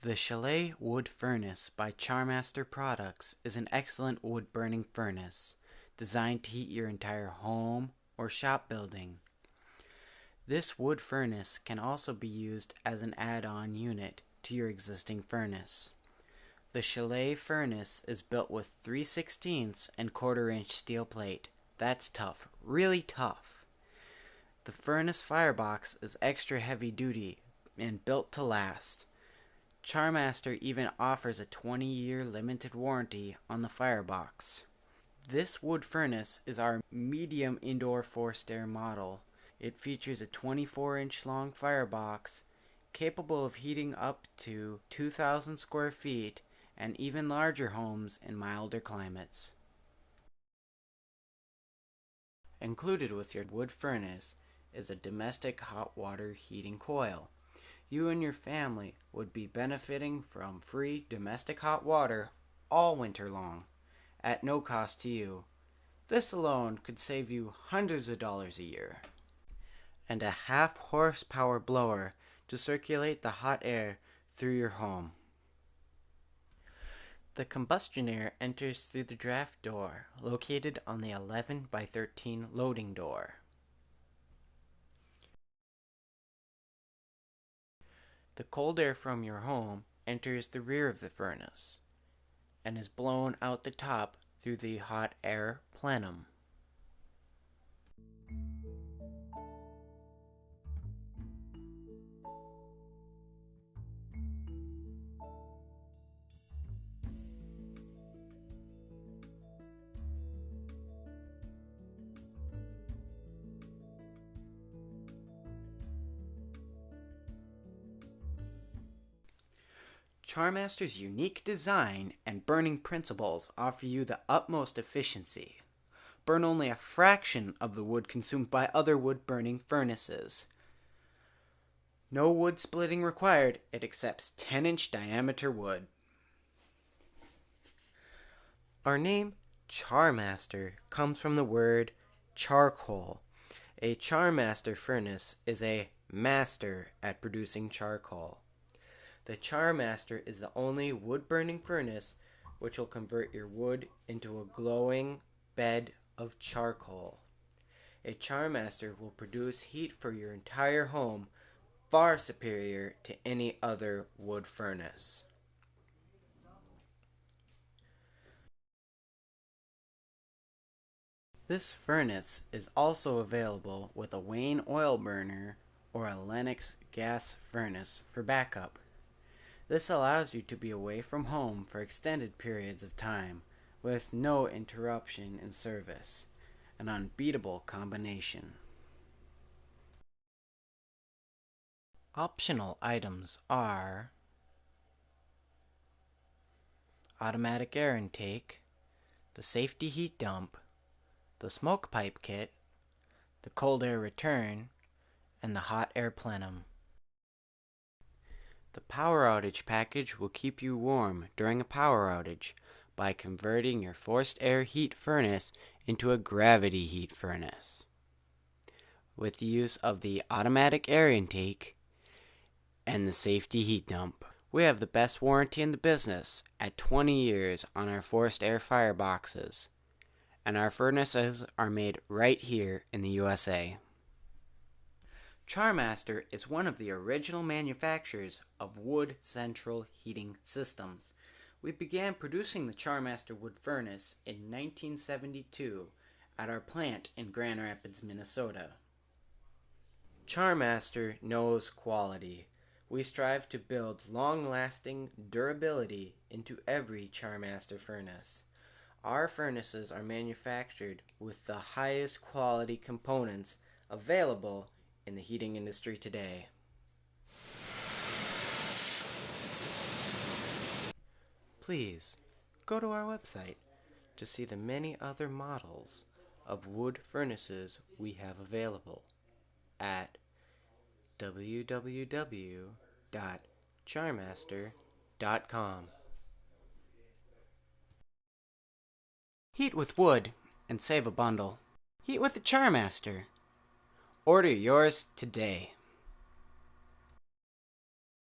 The Chalet wood furnace by Charmaster Products is an excellent wood-burning furnace designed to heat your entire home or shop building. This wood furnace can also be used as an add-on unit to your existing furnace. The Chalet furnace is built with 3/16 and 1/4-inch steel plate. That's tough, really tough. The furnace firebox is extra heavy duty and built to last. Charmaster even offers a 20-year limited warranty on the firebox. This wood furnace is our medium indoor forced air model. It features a 24-inch long firebox capable of heating up to 2,000 square feet and even larger homes in milder climates. Included with your wood furnace is a domestic hot water heating coil. You and your family would be benefiting from free domestic hot water all winter long, at no cost to you. This alone could save you hundreds of dollars a year. And a half-horsepower blower to circulate the hot air through your home. The combustion air enters through the draft door, located on the 11 by 13 loading door. The cold air from your home enters the rear of the furnace and is blown out the top through the hot air plenum. Charmaster's unique design and burning principles offer you the utmost efficiency. Burn only a fraction of the wood consumed by other wood-burning furnaces. No wood splitting required. It accepts 10-inch diameter wood. Our name, Charmaster, comes from the word charcoal. A Charmaster furnace is a master at producing charcoal. The Charmaster is the only wood-burning furnace which will convert your wood into a glowing bed of charcoal. A Charmaster will produce heat for your entire home far superior to any other wood furnace. This furnace is also available with a Wayne oil burner or a Lennox gas furnace for backup. This allows you to be away from home for extended periods of time with no interruption in service. An unbeatable combination. Optional items are automatic air intake, the safety heat dump, the smoke pipe kit, the cold air return, and the hot air plenum. The power outage package will keep you warm during a power outage by converting your forced air heat furnace into a gravity heat furnace. With the use of the automatic air intake and the safety heat dump, we have the best warranty in the business at 20 years on our forced air fireboxes, and our furnaces are made right here in the USA. Charmaster is one of the original manufacturers of wood central heating systems. We began producing the Charmaster wood furnace in 1972 at our plant in Grand Rapids, Minnesota. Charmaster knows quality. We strive to build long-lasting durability into every Charmaster furnace. Our furnaces are manufactured with the highest quality components available in the heating industry today. Please go to our website to see the many other models of wood furnaces we have available at www.charmaster.com. Heat with wood and save a bundle. Heat with the Charmaster. Order yours today.